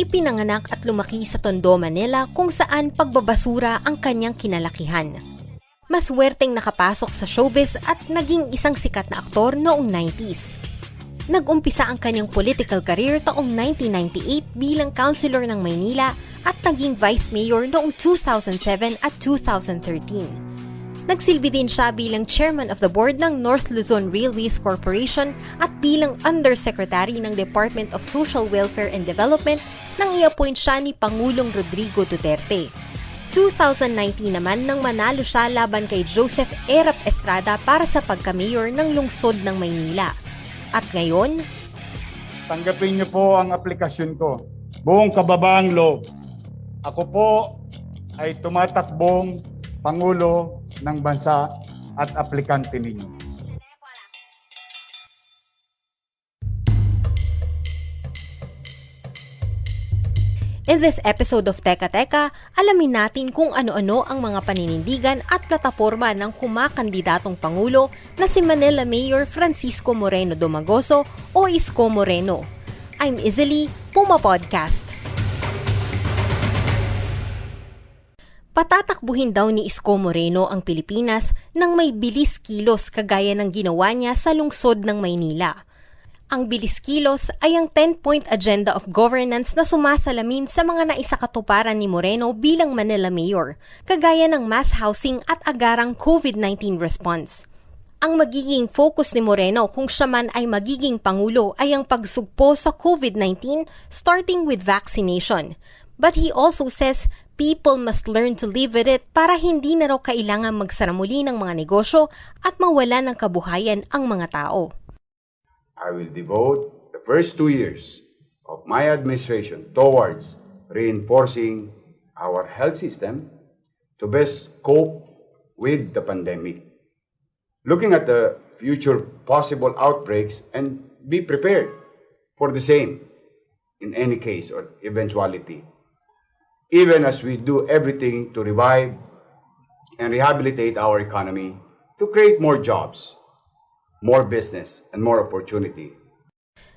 Ipinanganak at lumaki sa Tondo, Manila kung saan pagbabasura ang kanyang kinalakihan. Maswerteng nakapasok sa showbiz at naging isang sikat na aktor noong 90s. Nag-umpisa ang kanyang political career taong 1998 bilang councilor ng Maynila at naging vice mayor noong 2007 at 2013. Nagsilbi din siya bilang chairman of the board ng North Luzon Railways Corporation at bilang undersecretary ng Department of Social Welfare and Development nang i-appoint siya ni Pangulong Rodrigo Duterte. 2019 naman nang manalo siya laban kay Joseph Erap Estrada para sa pagka-mayor ng lungsod ng Maynila. At ngayon, tanggapin niyo po ang aplikasyon ko. Buong kababaang loob. Ako po ay tumatakbong Pangulo ng bansa at aplikante ninyo. In this episode of Teka Teka, alamin natin kung ano-ano ang mga paninindigan at plataporma ng kumakandidatong Pangulo na si Manila Mayor Francisco Moreno Domagoso o Isko Moreno. I'm Izzy, PumaPodcast. Patatakbuhin daw ni Isko Moreno ang Pilipinas nang may bilis kilos kagaya ng ginawa niya sa lungsod ng Maynila. Ang bilis kilos ay ang 10-point agenda of governance na sumasalamin sa mga naisakatuparan ni Moreno bilang Manila Mayor, kagaya ng mass housing at agarang COVID-19 response. Ang magiging focus ni Moreno kung siya man ay magiging Pangulo ay ang pagsugpo sa COVID-19 starting with vaccination. But he also says people must learn to live with it para hindi na raw kailangan magsara muli ng mga negosyo at mawala ng kabuhayan ang mga tao. I will devote the first 2 years of my administration towards reinforcing our health system to best cope with the pandemic. Looking at the future possible outbreaks and be prepared for the same in any case or eventuality. Even as we do everything to revive and rehabilitate our economy to create more jobs, more business, and more opportunity.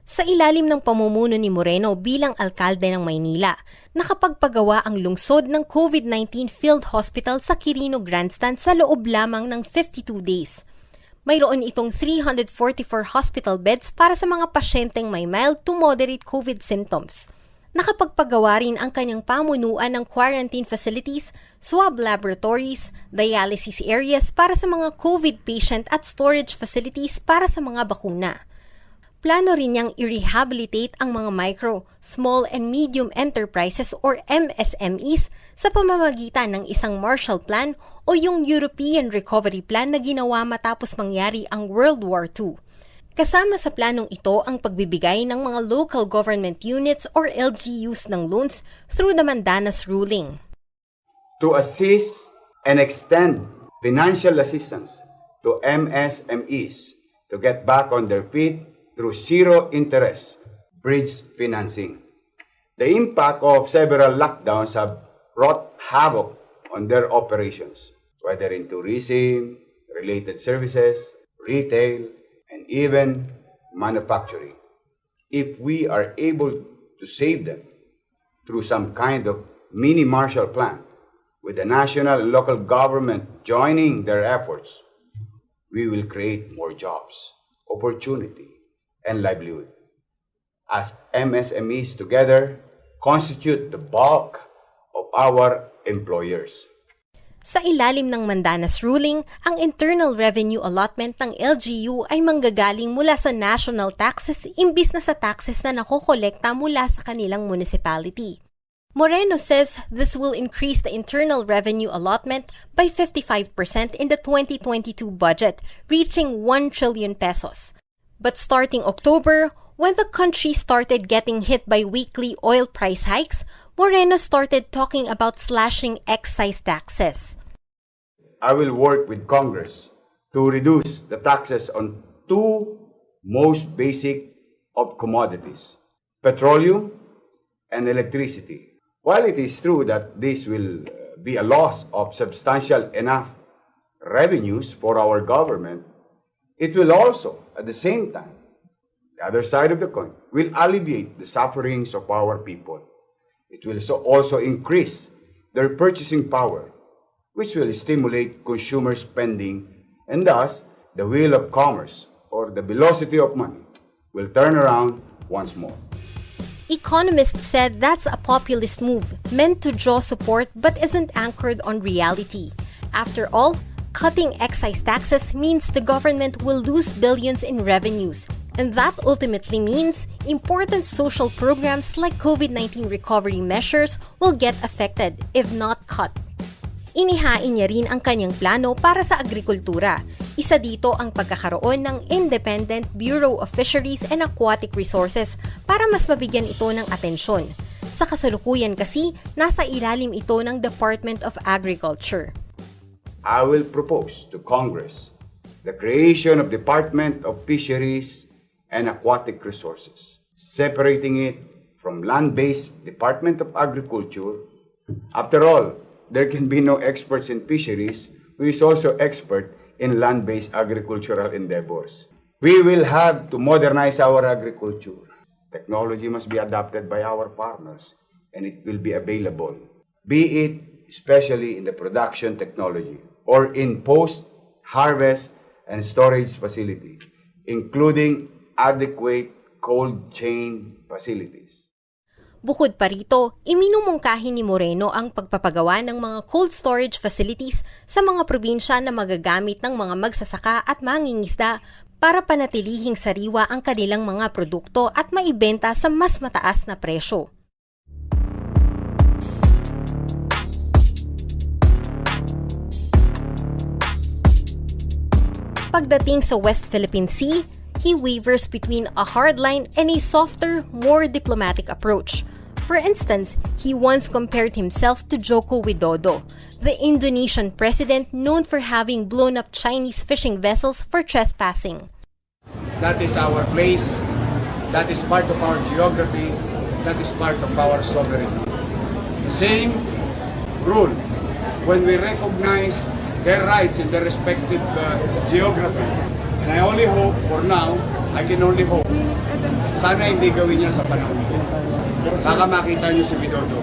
Sa ilalim ng pamumuno ni Moreno bilang alkalde ng Maynila, nakapagpagawa ang lungsod ng COVID-19 Field Hospital sa Quirino Grandstand sa loob lamang ng 52 days. Mayroon itong 344 hospital beds para sa mga pasyenteng may mild to moderate COVID symptoms. Nakapagpagawa rin ang kanyang pamunuan ng quarantine facilities, swab laboratories, dialysis areas para sa mga COVID patient at storage facilities para sa mga bakuna. Plano rin niyang i-rehabilitate ang mga micro, small and medium enterprises or MSMEs sa pamamagitan ng isang Marshall Plan o yung European Recovery Plan na ginawa matapos mangyari ang World War II. Kasama sa planong ito ang pagbibigay ng mga local government units or LGUs ng loans through the Mandanas ruling. To assist and extend financial assistance to MSMEs to get back on their feet through zero-interest bridge financing. The impact of several lockdowns have wrought havoc on their operations, whether in tourism, related services, retail, and even manufacturing. If we are able to save them through some kind of mini Marshall Plan, with the national and local government joining their efforts, we will create more jobs, opportunity, and livelihood. As MSMEs together constitute the bulk of our employers. Sa ilalim ng Mandanas ruling, ang internal revenue allotment ng LGU ay manggagaling mula sa national taxes imbis na sa taxes na nakokolekta mula sa kanilang municipality. Moreno says this will increase the internal revenue allotment by 55% in the 2022 budget, reaching 1 trillion pesos. But starting October, when the country started getting hit by weekly oil price hikes, Moreno started talking about slashing excise taxes. I will work with Congress to reduce the taxes on two most basic of commodities, petroleum and electricity. While it is true that this will be a loss of substantial enough revenues for our government, it will also, at the same time, the other side of the coin, will alleviate the sufferings of our people It will also increase their purchasing power, which will stimulate consumer spending, and thus the wheel of commerce, or the velocity of money, will turn around once more. Economists said that's a populist move meant to draw support but isn't anchored on reality. After all, cutting excise taxes means the government will lose billions in revenues, and that ultimately means important social programs like COVID-19 recovery measures will get affected, if not cut. Inihain niya rin ang kanyang plano para sa agrikultura. Isa dito ang pagkakaroon ng Independent Bureau of Fisheries and Aquatic Resources para mas mabigyan ito ng atensyon. Sa kasalukuyan kasi, nasa ilalim ito ng Department of Agriculture. I will propose to Congress the creation of Department of Fisheries and Aquatic Resources, separating it from land-based Department of Agriculture. After all, there can be no experts in fisheries who is also expert in land-based agricultural endeavors. We will have to modernize our agriculture. Technology must be adopted by our farmers, and it will be available, be it especially in the production technology or in post-harvest and storage facility, including adequate cold chain facilities. Bukod pa rito, iminumungkahi ni Moreno ang pagpapagawa ng mga cold storage facilities sa mga probinsya na magagamit ng mga magsasaka at mangingisda para panatilihing sariwa ang kanilang mga produkto at maibenta sa mas mataas na presyo. Pagdating sa West Philippine Sea, he wavers between a hardline and a softer, more diplomatic approach. For instance, he once compared himself to Joko Widodo, the Indonesian president known for having blown up Chinese fishing vessels for trespassing. That is our place, that is part of our geography, that is part of our sovereignty. The same rule when we recognize their rights in their respective geography. And I only hope, for now, I can only hope, sana hindi gawin niya sa panahon ito. Baka makita niyo si Widodo.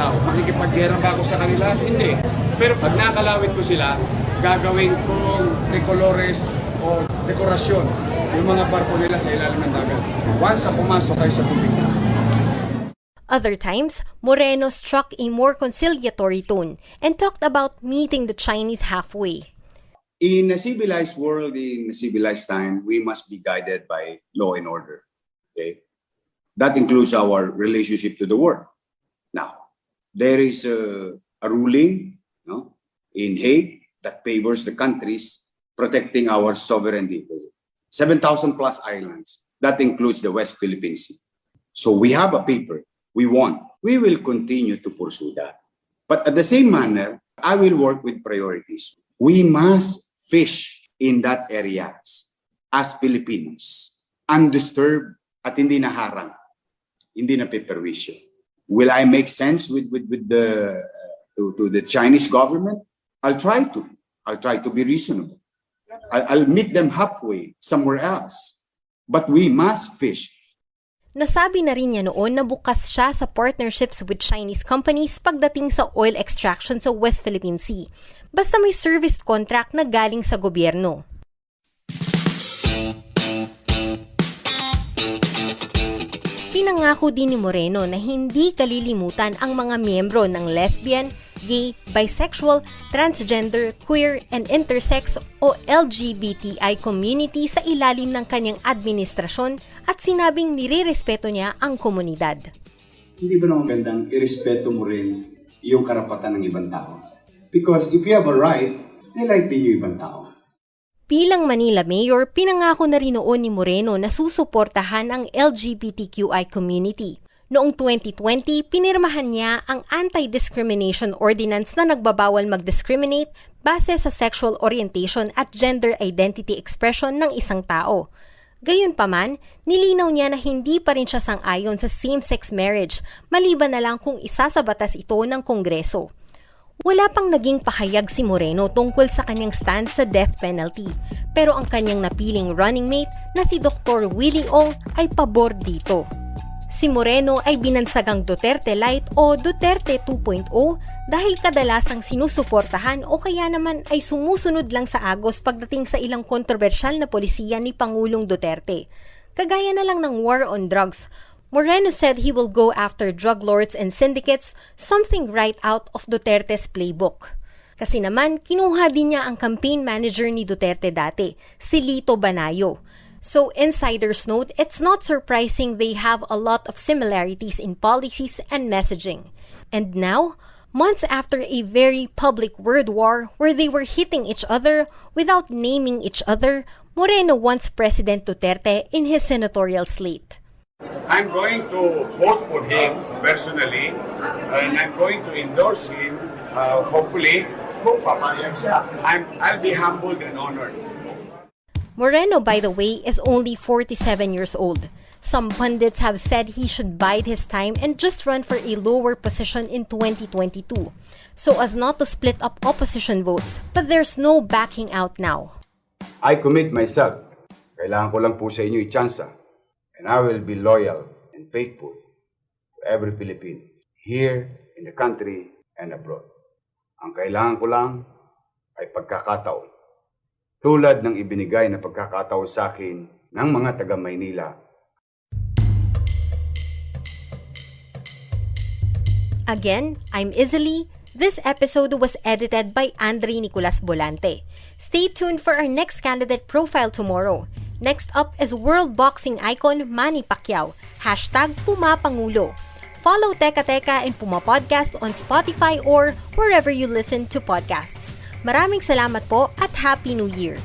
Now, makikipaggera ba ako sa kanila? Hindi. Pero pag nakalawit ko sila, gagawin kong decolores o dekorasyon yung mga barko nila sa ilalim ng dagat. Once na pumasok kayo sa tubig. Other times, Moreno struck a more conciliatory tone and talked about meeting the Chinese halfway. In a civilized world, in a civilized time, we must be guided by law and order. Okay? That includes our relationship to the world. Now, there is a ruling in Hague that favors the countries protecting our sovereignty. 7,000 plus islands. That includes the West Philippine Sea. So we have a paper. We want. We will continue to pursue that. But at the same manner, I will work with priorities. We must fish in that area as Filipinos, undisturbed at hindi naharang, hindi na peperwisyo. Will I make sense with the Chinese government? I'll try to. I'll try to be reasonable. I'll meet them halfway somewhere else. But we must fish. Nasabi na rin niya noon na bukas siya sa partnerships with Chinese companies pagdating sa oil extraction sa West Philippine Sea, basta may service contract na galing sa gobyerno. Pinangako din ni Moreno na hindi kalilimutan ang mga miyembro ng lesbian, gay, bisexual, transgender, queer, and intersex o LGBTI community sa ilalim ng kanyang administrasyon at sinabing nirerespeto niya ang komunidad. Hindi ba naman magandang irespeto mo rin yung karapatan ng ibang tao? Because if you have a right, may right din yung ibang tao. Bilang Manila Mayor, pinangako na rin noon ni Moreno na susuportahan ang LGBTQI community. Noong 2020, pinirmahan niya ang Anti-Discrimination Ordinance na nagbabawal mag-discriminate base sa sexual orientation at gender identity expression ng isang tao. Gayunpaman, nilinaw niya na hindi pa rin siya sang-ayon sa same-sex marriage, maliban na lang kung isa sa batas ito ng Kongreso. Wala pang naging pahayag si Moreno tungkol sa kanyang stand sa death penalty, pero ang kanyang napiling running mate na si Dr. Willie Ong ay pabor dito. Si Moreno ay binansagang Duterte Light o Duterte 2.0 dahil kadalasang sinusuportahan o kaya naman ay sumusunod lang sa agos pagdating sa ilang kontrobersyal na polisiya ni Pangulong Duterte. Kagaya na lang ng war on drugs, Moreno said he will go after drug lords and syndicates, something right out of Duterte's playbook. Kasi naman, kinuha din niya ang campaign manager ni Duterte dati, si Lito Banayo. So insiders note, it's not surprising they have a lot of similarities in policies and messaging. And now, months after a very public word war where they were hitting each other without naming each other, Moreno wants President Duterte in his senatorial slate. I'm going to vote for him personally, and I'm going to endorse him, hopefully, kung papayag siya. I'll be humbled and honored. Moreno, by the way, is only 47 years old. Some pundits have said he should bide his time and just run for a lower position in 2022, so as not to split up opposition votes, but there's no backing out now. I commit myself. Kailangan ko lang po sa inyo i-tsansa. And I will be loyal and faithful to every Filipino, here in the country and abroad. Ang kailangan ko lang ay pagkakataon. Tulad ng ibinigay na pagkakataon sa akin ng mga taga Maynila. Again, I'm Izzy. This episode was edited by Andre Nicolas Bolante. Stay tuned for our next candidate profile tomorrow. Next up is world boxing icon Manny Pacquiao. #PumaPangulo. Follow Teka Teka and PumaPodcast on Spotify or wherever you listen to podcasts. Maraming salamat po at Happy New Year!